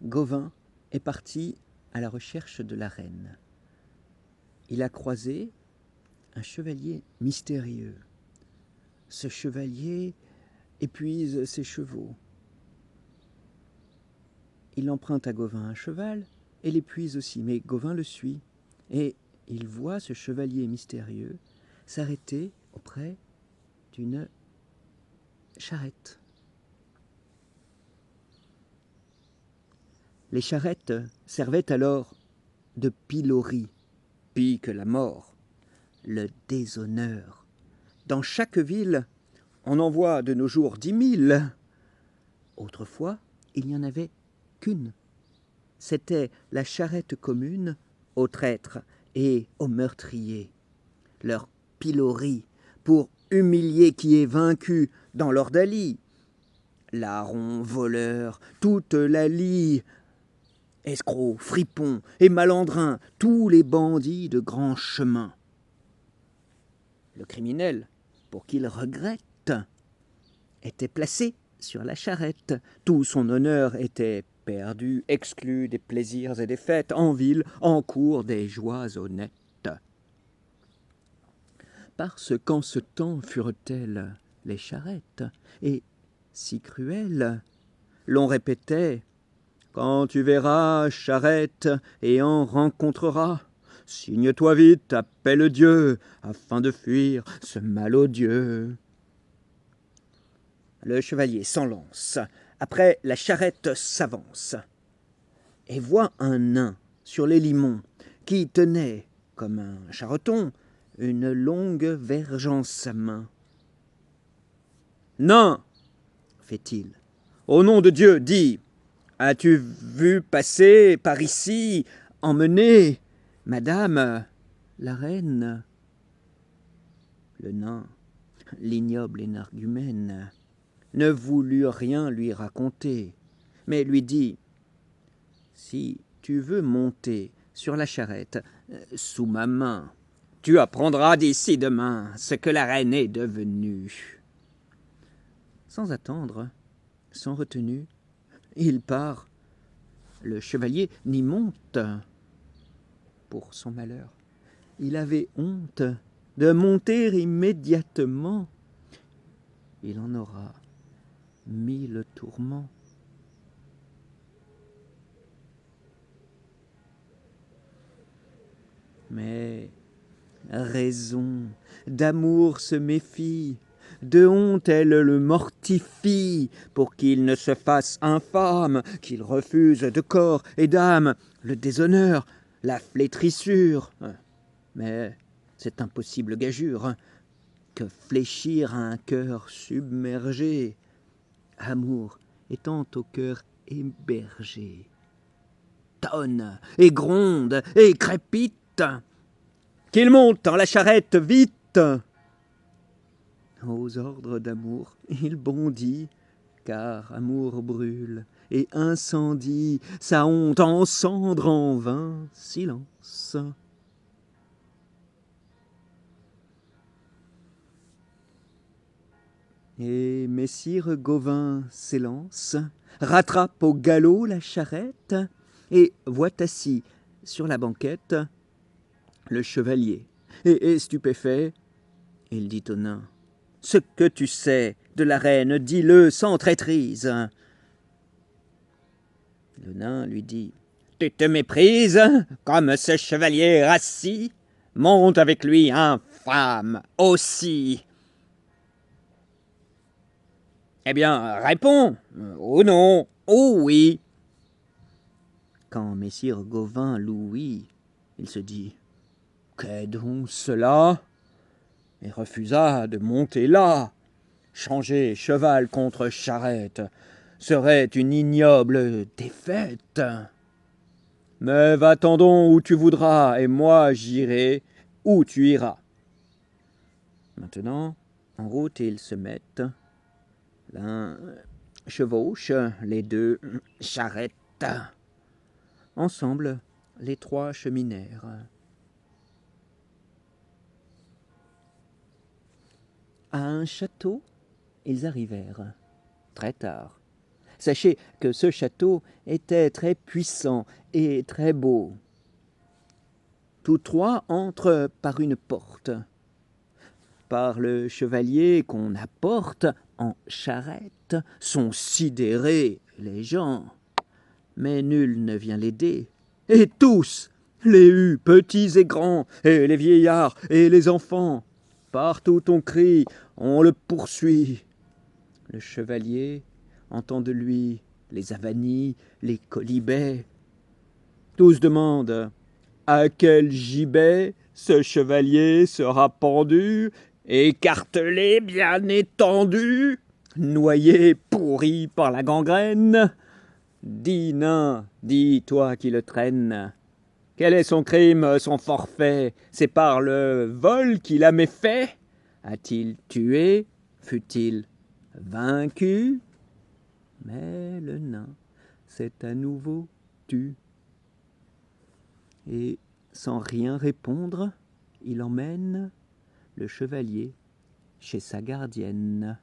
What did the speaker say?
Gauvin est parti à la recherche de la reine. Il a croisé un chevalier mystérieux. Ce chevalier épuise ses chevaux. Il emprunte à Gauvin un cheval et l'épuise aussi, mais Gauvin le suit. Et il voit ce chevalier mystérieux s'arrêter auprès d'une charrette. Les charrettes servaient alors de pilori, pis que la mort, le déshonneur. Dans chaque ville, on en voit de nos jours 10 000. Autrefois, il n'y en avait qu'une. C'était la charrette commune aux traîtres et aux meurtriers. Leur pilori pour humilier qui est vaincu dans l'ordalie. Larrons, voleurs, toute la lie, escrocs, fripons et malandrins, tous les bandits de grands chemins. Le criminel, pour qu'il regrette, était placé sur la charrette. Tout son honneur était perdu, exclu des plaisirs et des fêtes, en ville, en cour, des joies honnêtes. Parce qu'en ce temps furent-elles les charrettes, et si cruelles, l'on répétait « Quand tu verras charrette et en rencontreras, signe-toi vite, appelle Dieu, afin de fuir ce mal odieux. » Le chevalier s'enlance, après la charrette s'avance, et voit un nain sur les limons, qui tenait, comme un charreton, une longue verge en sa main. « Nain, fait-il, au nom de Dieu, dis, as-tu vu passer par ici, emmener Madame la reine ?» Le nain, l'ignoble énergumène, ne voulut rien lui raconter, mais lui dit « Si tu veux monter sur la charrette sous ma main, tu apprendras d'ici demain ce que la reine est devenue. » Sans attendre, sans retenue, il part. Le chevalier n'y monte. Pour son malheur, il avait honte de monter immédiatement. Il en aura 1000 tourments. Mais raison d'amour se méfie, de honte elle le mortifie, pour qu'il ne se fasse infâme, qu'il refuse de corps et d'âme le déshonneur, la flétrissure. Mais c'est impossible gageure, que fléchir un cœur submergé, amour étant au cœur hébergé, tonne et gronde et crépite, qu'il monte dans la charrette vite. Aux ordres d'amour, il bondit, car amour brûle et incendie sa honte en cendre en vain silence. Et messire Gauvin s'élance, rattrape au galop la charrette, et voit assis sur la banquette le chevalier. Et stupéfait, il dit au nain « Ce que tu sais de la reine, dis-le sans traîtrise. » Le nain lui dit « Tu te méprises, comme ce chevalier rassis, monte avec lui, infâme, aussi. » Eh bien, réponds, ou non, ou oui. Quand messire Gauvin l'ouït, il se dit « Qu'est donc cela ?» et refusa de monter là. Changer cheval contre charrette serait une ignoble défaite. Mais va-t'en donc où tu voudras, et moi j'irai où tu iras. Maintenant, en route ils se mettent. L'un chevauche, les deux charrettent. Ensemble, les trois cheminèrent. À un château, ils arrivèrent, très tard. Sachez que ce château était très puissant et très beau. Tous trois entrent par une porte. Par le chevalier qu'on apporte en charrette sont sidérés les gens. Mais nul ne vient l'aider. Et tous, les hus, petits et grands, et les vieillards et les enfants, partout on crie, on le poursuit. Le chevalier entend de lui les avanies, les quolibets. Tous demandent à quel gibet ce chevalier sera pendu, écartelé, bien étendu, noyé, pourri par la gangrène. Dis, nain, dis, toi qui le traînes, quel est son crime, son forfait? C'est par le vol qu'il a méfait? A-t-il tué? Fut-il vaincu? Mais le nain s'est à nouveau tu. Et sans rien répondre, il emmène le chevalier chez sa gardienne.